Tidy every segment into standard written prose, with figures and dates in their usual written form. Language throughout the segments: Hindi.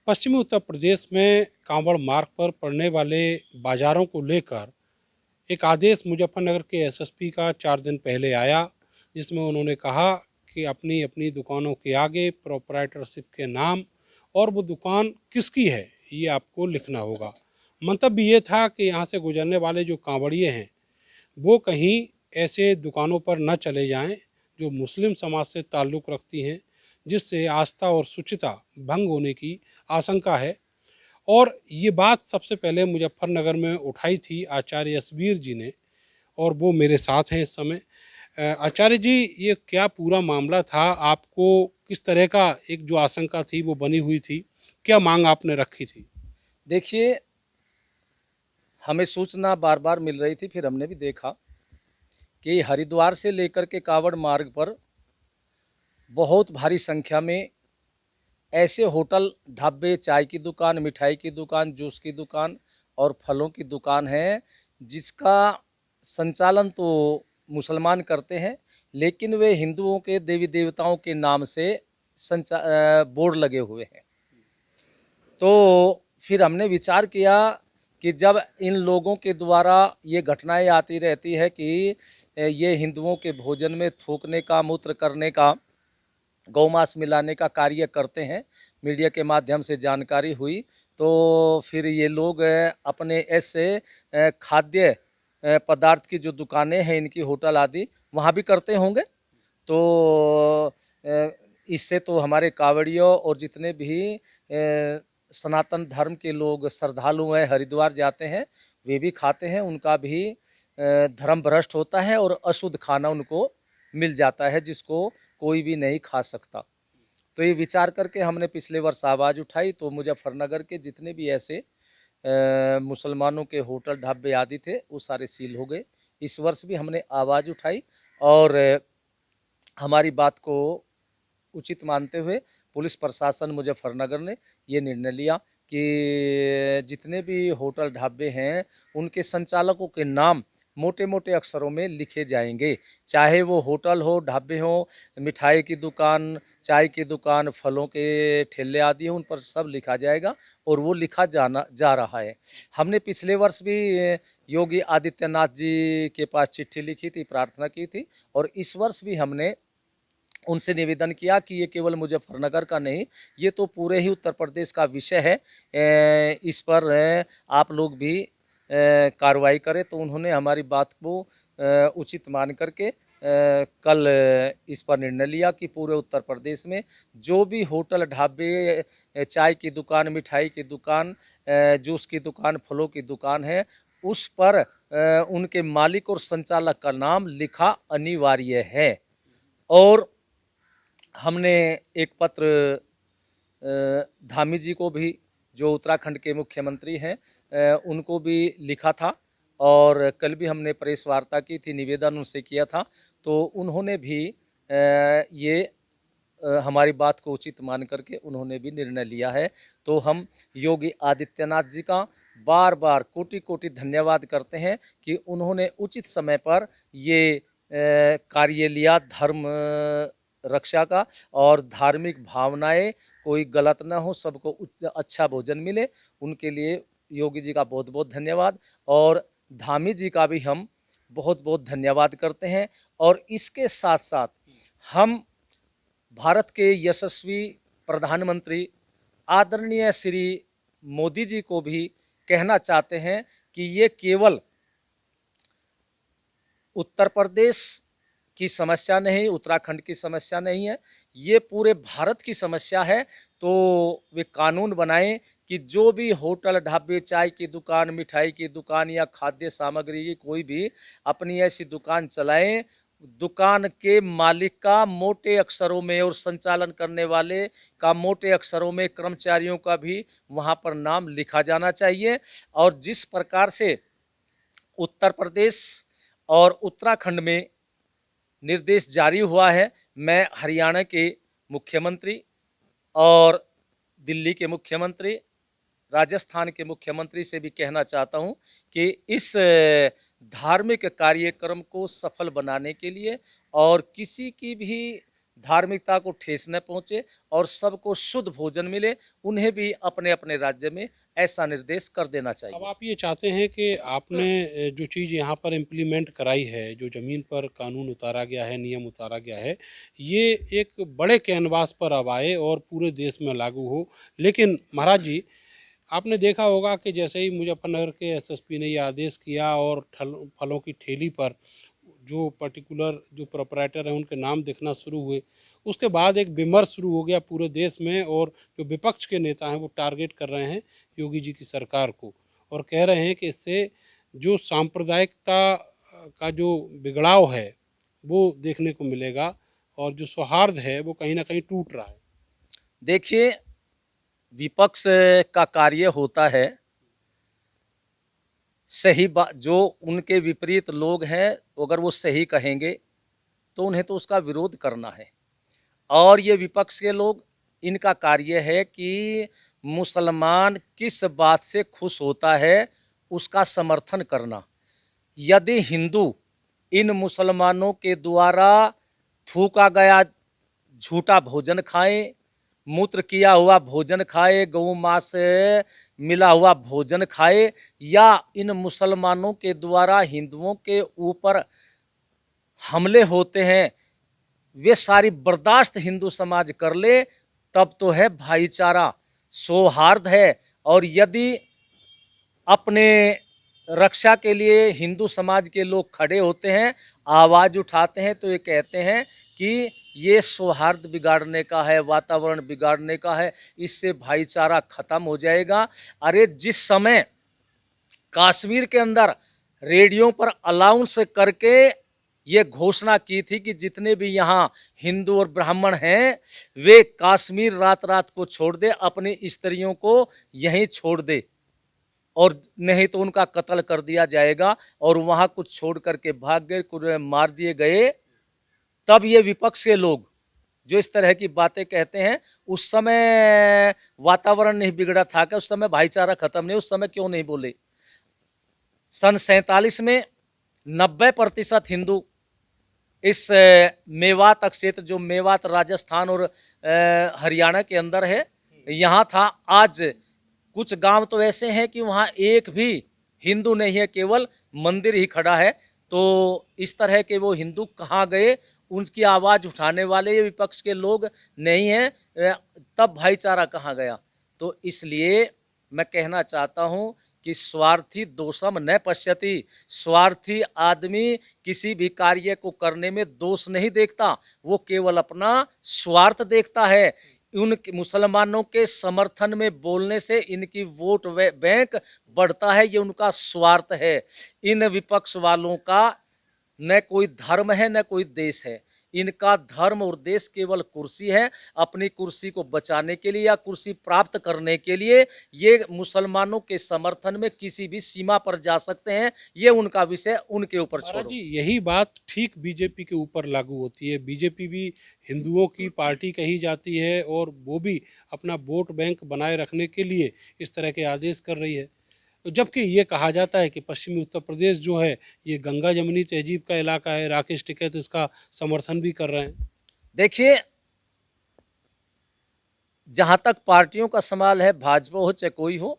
पश्चिमी उत्तर प्रदेश में कांवड़ मार्ग पर पड़ने वाले बाजारों को लेकर एक आदेश मुजफ्फरनगर के एसएसपी का 4 दिन पहले आया, जिसमें उन्होंने कहा कि अपनी अपनी दुकानों के आगे प्रोप्राइटरशिप के नाम और वो दुकान किसकी है ये आपको लिखना होगा। मंतव्य ये था कि यहाँ से गुजरने वाले जो कांवड़िए हैं वो कहीं ऐसे दुकानों पर न चले जाएं जो मुस्लिम समाज से ताल्लुक़ रखती हैं, जिससे आस्था और शुचिता भंग होने की आशंका है। और ये बात सबसे पहले मुजफ्फरनगर में उठाई थी आचार्य यशवीर जी ने, और वो मेरे साथ हैं इस समय। आचार्य जी, ये क्या पूरा मामला था? आपको किस तरह का एक जो आशंका थी वो बनी हुई थी, क्या मांग आपने रखी थी? देखिए, हमें सूचना बार बार मिल रही थी, फिर हमने भी देखा कि हरिद्वार से लेकर के कांवड़ मार्ग पर बहुत भारी संख्या में ऐसे होटल, ढाबे, चाय की दुकान, मिठाई की दुकान, जूस की दुकान और फलों की दुकान है, जिसका संचालन तो मुसलमान करते हैं, लेकिन वे हिंदुओं के देवी देवताओं के नाम से बोर्ड लगे हुए हैं। तो फिर हमने विचार किया कि जब इन लोगों के द्वारा ये घटनाएं आती रहती है कि ये हिंदुओं के भोजन में थूकने का, मूत्र करने का, गौमांस मिलाने का कार्य करते हैं, मीडिया के माध्यम से जानकारी हुई, तो फिर ये लोग अपने ऐसे खाद्य पदार्थ की जो दुकानें हैं इनकी, होटल आदि, वहाँ भी करते होंगे। तो इससे तो हमारे कांवड़ियों और जितने भी सनातन धर्म के लोग श्रद्धालु हैं, हरिद्वार जाते हैं, वे भी खाते हैं, उनका भी धर्म भ्रष्ट होता है और अशुद्ध खाना उनको मिल जाता है, जिसको कोई भी नहीं खा सकता। तो ये विचार करके हमने पिछले वर्ष आवाज़ उठाई, तो मुजफ्फरनगर के जितने भी ऐसे मुसलमानों के होटल, ढाबे आदि थे, वो सारे सील हो गए। इस वर्ष भी हमने आवाज़ उठाई और हमारी बात को उचित मानते हुए पुलिस प्रशासन मुजफ्फरनगर ने ये निर्णय लिया कि जितने भी होटल, ढाबे हैं, उनके संचालकों के नाम मोटे मोटे अक्षरों में लिखे जाएंगे। चाहे वो होटल हो, ढाबे हो, मिठाई की दुकान, चाय की दुकान, फलों के ठेले आदि हो, उन पर सब लिखा जाएगा और वो लिखा जा रहा है। हमने पिछले वर्ष भी योगी आदित्यनाथ जी के पास चिट्ठी लिखी थी, प्रार्थना की थी, और इस वर्ष भी हमने उनसे निवेदन किया कि ये केवल मुजफ्फरनगर का नहीं, ये तो पूरे ही उत्तर प्रदेश का विषय है, इस पर आप लोग भी कार्रवाई करें। तो उन्होंने हमारी बात को उचित मान करके कल इस पर निर्णय लिया कि पूरे उत्तर प्रदेश में जो भी होटल, ढाबे, चाय की दुकान, मिठाई की दुकान, जूस की दुकान, फलों की दुकान है, उस पर उनके मालिक और संचालक का नाम लिखा अनिवार्य है। और हमने एक पत्र धामी जी को भी, जो उत्तराखंड के मुख्यमंत्री हैं, उनको भी लिखा था, और कल भी हमने प्रेस वार्ता की थी, निवेदन उनसे किया था, तो उन्होंने भी ये हमारी बात को उचित मान करके उन्होंने भी निर्णय लिया है। तो हम योगी आदित्यनाथ जी का बार बार कोटि कोटि धन्यवाद करते हैं कि उन्होंने उचित समय पर ये कार्य लिया, धर्म रक्षा का, और धार्मिक भावनाएं कोई गलत ना हो, सबको अच्छा भोजन मिले, उनके लिए योगी जी का बहुत बहुत धन्यवाद। और धामी जी का भी हम बहुत बहुत धन्यवाद करते हैं। और इसके साथ साथ हम भारत के यशस्वी प्रधानमंत्री आदरणीय श्री मोदी जी को भी कहना चाहते हैं कि ये केवल उत्तर प्रदेश की समस्या नहीं, उत्तराखंड की समस्या नहीं है, ये पूरे भारत की समस्या है। तो वे कानून बनाएं कि जो भी होटल, ढाबे, चाय की दुकान, मिठाई की दुकान या खाद्य सामग्री की कोई भी अपनी ऐसी दुकान चलाएं, दुकान के मालिक का मोटे अक्षरों में और संचालन करने वाले का मोटे अक्षरों में, कर्मचारियों का भी वहाँ पर नाम लिखा जाना चाहिए। और जिस प्रकार से उत्तर प्रदेश और उत्तराखंड में निर्देश जारी हुआ है, मैं हरियाणा के मुख्यमंत्री और दिल्ली के मुख्यमंत्री, राजस्थान के मुख्यमंत्री से भी कहना चाहता हूं कि इस धार्मिक कार्यक्रम को सफल बनाने के लिए और किसी की भी धार्मिकता को ठेस न पहुंचे और सबको शुद्ध भोजन मिले, उन्हें भी अपने अपने राज्य में ऐसा निर्देश कर देना अब चाहिए। आप ये चाहते हैं कि आपने जो चीज़ यहाँ पर इम्प्लीमेंट कराई है, जो ज़मीन पर कानून उतारा गया है, नियम उतारा गया है, ये एक बड़े कैनवास पर अब आए और पूरे देश में लागू हो। लेकिन महाराज जी, आपने देखा होगा कि जैसे ही मुजफ्फरनगर के एसएसपी ने ये आदेश किया और फलों की ठेली पर जो पर्टिकुलर जो प्रोपराइटर हैं उनके नाम दिखना शुरू हुए, उसके बाद एक विमर्श शुरू हो गया पूरे देश में और जो विपक्ष के नेता हैं वो टारगेट कर रहे हैं योगी जी की सरकार को और कह रहे हैं कि इससे जो सांप्रदायिकता का जो बिगड़ाव है वो देखने को मिलेगा और जो सौहार्द है वो कहीं ना कहीं टूट रहा है। देखिए, विपक्ष का कार्य होता है सही बात, जो उनके विपरीत लोग हैं अगर वो सही कहेंगे तो उन्हें तो उसका विरोध करना है। और ये विपक्ष के लोग, इनका कार्य है कि मुसलमान किस बात से खुश होता है उसका समर्थन करना। यदि हिंदू इन मुसलमानों के द्वारा थूका गया झूठा भोजन खाएं, मूत्र किया हुआ भोजन खाए, गौ मांस से मिला हुआ भोजन खाए, या इन मुसलमानों के द्वारा हिंदुओं के ऊपर हमले होते हैं, वे सारी बर्दाश्त हिंदू समाज कर ले, तब तो है भाईचारा, सौहार्द है। और यदि अपने रक्षा के लिए हिंदू समाज के लोग खड़े होते हैं, आवाज़ उठाते हैं, तो ये कहते हैं कि ये सौहार्द बिगाड़ने का है, वातावरण बिगाड़ने का है, इससे भाईचारा खत्म हो जाएगा। अरे जिस समय कश्मीर के अंदर रेडियो पर अनाउंस करके ये घोषणा की थी कि जितने भी यहाँ हिंदू और ब्राह्मण हैं वे कश्मीर रात रात को छोड़ दे, अपनी स्त्रियों को यहीं छोड़ दे और नहीं तो उनका कत्ल कर दिया जाएगा, और वहाँ कुछ छोड़ करके भाग गए, कुछ मार दिए गए, तब ये विपक्ष के लोग जो इस तरह की बातें कहते हैं, उस समय वातावरण नहीं बिगड़ा था क्या? उस समय भाईचारा खत्म नहीं, उस समय क्यों नहीं बोले? सन 47 में 90% हिंदू इस मेवात क्षेत्र, जो मेवात राजस्थान और हरियाणा के अंदर है, यहाँ था। आज कुछ गांव तो ऐसे हैं कि वहाँ एक भी हिंदू नहीं है, केवल मंदिर ही खड़ा है। तो इस तरह के वो हिंदू कहाँ गए? उनकी आवाज़ उठाने वाले ये विपक्ष के लोग नहीं हैं, तब भाईचारा कहाँ गया? तो इसलिए मैं कहना चाहता हूँ कि स्वार्थी दोषम न पश्यति, स्वार्थी आदमी किसी भी कार्य को करने में दोष नहीं देखता, वो केवल अपना स्वार्थ देखता है। उन मुसलमानों के समर्थन में बोलने से इनकी वोट बैंक बढ़ता है, ये उनका स्वार्थ है। इन विपक्ष वालों का न कोई धर्म है न कोई देश है, इनका धर्म और देश केवल कुर्सी है। अपनी कुर्सी को बचाने के लिए या कुर्सी प्राप्त करने के लिए ये मुसलमानों के समर्थन में किसी भी सीमा पर जा सकते हैं, ये उनका विषय, उनके ऊपर छोड़ो। जी, यही बात ठीक बीजेपी के ऊपर लागू होती है। बीजेपी भी हिंदुओं की पार्टी कही जाती है और वो भी अपना वोट बैंक बनाए रखने के लिए इस तरह के आदेश कर रही है। तो जबकि ये कहा जाता है कि पश्चिमी उत्तर प्रदेश जो है ये गंगा जमुनी तहजीब का इलाका है, राकेश टिकैत इसका समर्थन भी कर रहे हैं। देखिए, जहाँ तक पार्टियों का सवाल है, भाजपा हो चाहे कोई हो,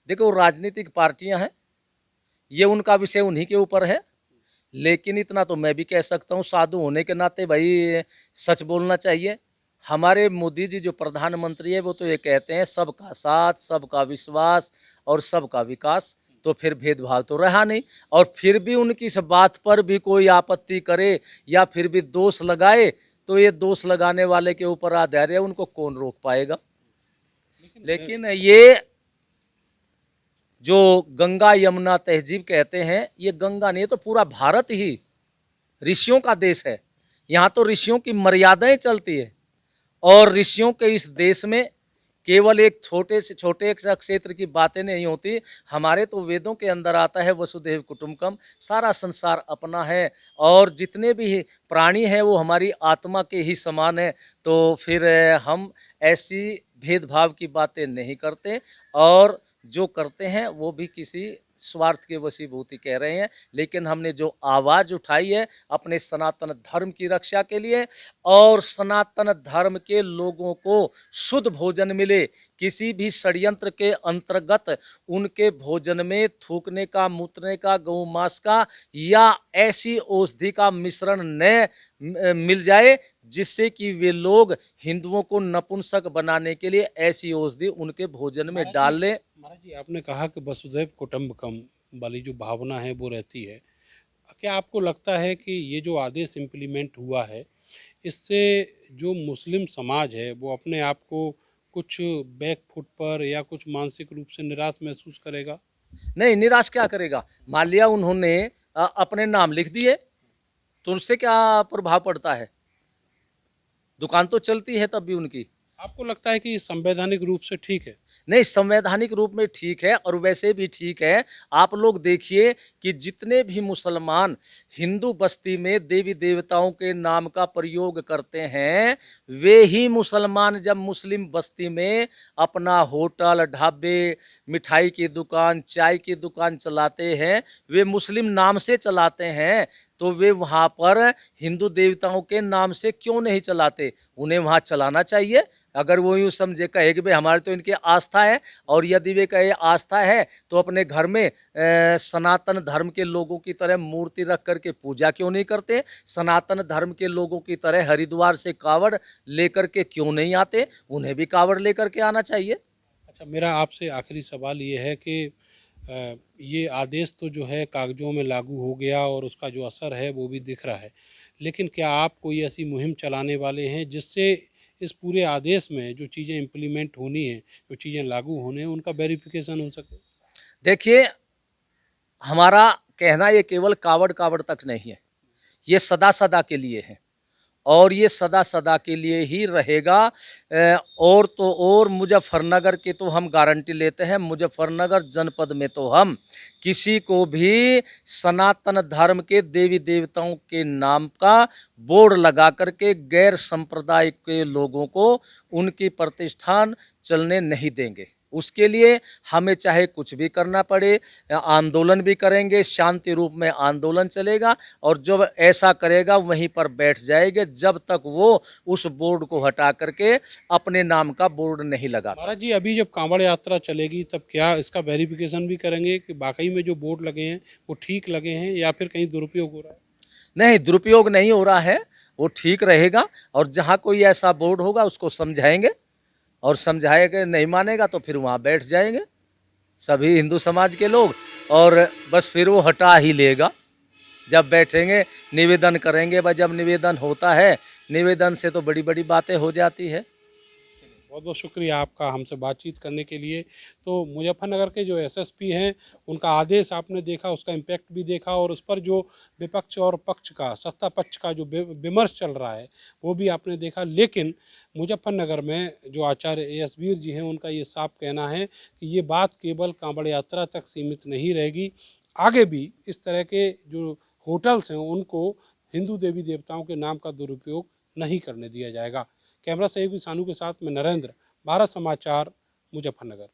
देखो राजनीतिक पार्टियां हैं, ये उनका विषय उन्हीं के ऊपर है। लेकिन इतना तो मैं भी कह सकता हूँ, साधु होने के नाते भाई सच बोलना चाहिए। हमारे मोदी जी जो प्रधानमंत्री है वो तो ये कहते हैं सबका साथ, सबका विश्वास और सबका विकास, तो फिर भेदभाव तो रहा नहीं। और फिर भी उनकी इस बात पर भी कोई आपत्ति करे या फिर भी दोष लगाए, तो ये दोष लगाने वाले के ऊपर आधार है, उनको कौन रोक पाएगा? लेकिन ये जो गंगा यमुना तहजीब कहते हैं, ये गंगा नहीं, तो पूरा भारत ही ऋषियों का देश है। यहाँ तो ऋषियों की मर्यादाएं चलती है, और ऋषियों के इस देश में केवल एक छोटे से छोटे क्षेत्र की बातें नहीं होती। हमारे तो वेदों के अंदर आता है वसुधैव कुटुंबकम, सारा संसार अपना है, और जितने भी प्राणी हैं वो हमारी आत्मा के ही समान है। तो फिर हम ऐसी भेदभाव की बातें नहीं करते, और जो करते हैं वो भी किसी स्वार्थ के वशीभूति कह रहे हैं, लेकिन हमने जो आवाज़ उठाई है अपने सनातन धर्म की रक्षा के लिए और सनातन धर्म के लोगों को शुद्ध भोजन मिले, किसी भी षड्यंत्र के अंतर्गत उनके भोजन में थूकने का, मूत्रने का, गौमांस का या ऐसी औषधि का मिश्रण न मिल जाए जिससे कि वे लोग हिंदुओं को नपुंसक बनाने के लिए ऐसी औषधि उनके भोजन में डाल लें। महाराज जी, आपने कहा कि वसुधैव कुटुंबकम वाली जो भावना है वो रहती है। क्या आपको लगता है कि ये जो आदेश इम्प्लीमेंट हुआ है, इससे जो मुस्लिम समाज है वो अपने आप को कुछ बैक फुट पर या कुछ मानसिक रूप से निराश महसूस करेगा? नहीं, निराश क्या करेगा? मान लिया उन्होंने अपने नाम लिख दिए तो उससे क्या प्रभाव पड़ता है? दुकान तो चलती है तब भी उनकी। आपको लगता है कि संवैधानिक रूप से ठीक है? नहीं, संवैधानिक रूप में ठीक है और वैसे भी ठीक है। आप लोग देखिए कि जितने भी मुसलमान हिंदू बस्ती में देवी देवताओं के नाम का प्रयोग करते हैं, वे ही मुसलमान जब मुस्लिम बस्ती में अपना होटल, ढाबे, मिठाई की दुकान, चाय की दुकान चलाते हैं, वे मुस्लिम नाम से चलाते हैं, तो वे वहाँ पर हिंदू देवताओं के नाम से क्यों नहीं चलाते? उन्हें वहाँ चलाना चाहिए। अगर वो यूँ समझे, कहे कि भाई हमारे तो इनकी आस्था है, और यदि वे कहे आस्था है तो अपने घर में सनातन धर्म के लोगों की तरह मूर्ति रख करके पूजा क्यों नहीं करते? सनातन धर्म के लोगों की तरह हरिद्वार से कावड़ लेकर के क्यों नहीं आते? उन्हें भी कावड़ लेकर के आना चाहिए। अच्छा, मेरा आपसे आखिरी सवाल ये है कि ये आदेश तो जो है कागजों में लागू हो गया और उसका जो असर है वो भी दिख रहा है, लेकिन क्या आप कोई ऐसी मुहिम चलाने वाले हैं जिससे इस पूरे आदेश में जो चीज़ें इम्प्लीमेंट होनी है, जो चीज़ें लागू होने हैं, उनका वेरिफिकेशन हो सके? देखिए, हमारा कहना ये केवल कावड़ कावड़ तक नहीं है, ये सदा सदा के लिए है और ये सदा सदा के लिए ही रहेगा। और तो और मुजफ्फरनगर की तो हम गारंटी लेते हैं, मुजफ्फरनगर जनपद में तो हम किसी को भी सनातन धर्म के देवी देवताओं के नाम का बोर्ड लगा करके गैर संप्रदाय के लोगों को उनकी प्रतिष्ठान चलने नहीं देंगे। उसके लिए हमें चाहे कुछ भी करना पड़े, आंदोलन भी करेंगे, शांति रूप में आंदोलन चलेगा और जब ऐसा करेगा वहीं पर बैठ जाएंगे जब तक वो उस बोर्ड को हटा करके अपने नाम का बोर्ड नहीं लगा। महाराज जी, अभी जब कांवड़ यात्रा चलेगी तब क्या इसका वेरिफिकेशन भी करेंगे कि वाकई में जो बोर्ड लगे हैं वो ठीक लगे हैं या फिर कहीं दुरुपयोग हो रहा है? नहीं, दुरुपयोग नहीं हो रहा है, वो ठीक रहेगा और जहाँ कोई ऐसा बोर्ड होगा उसको समझाएंगे और समझाएंगे, नहीं मानेगा तो फिर वहाँ बैठ जाएंगे सभी हिंदू समाज के लोग और बस फिर वो हटा ही लेगा। जब बैठेंगे निवेदन करेंगे, भाई जब निवेदन होता है, निवेदन से तो बड़ी बड़ी बातें हो जाती है। बहुत बहुत शुक्रिया आपका हमसे बातचीत करने के लिए। तो मुजफ्फरनगर के जो एसएसपी हैं उनका आदेश आपने देखा, उसका इम्पैक्ट भी देखा और उस पर जो विपक्ष और पक्ष का, सत्ता पक्ष का जो विमर्श चल रहा है वो भी आपने देखा। लेकिन मुजफ्फरनगर में जो आचार्य एएसवीर जी हैं उनका ये साफ कहना है कि ये बात केवल कांवड़ यात्रा तक सीमित नहीं रहेगी, आगे भी इस तरह के जो होटल्स हैं उनको हिंदू देवी देवताओं के नाम का दुरुपयोग नहीं करने दिया जाएगा। कैमरा सहयोगी सानू के साथ मैं नरेंद्र, भारत समाचार, मुजफ्फरनगर।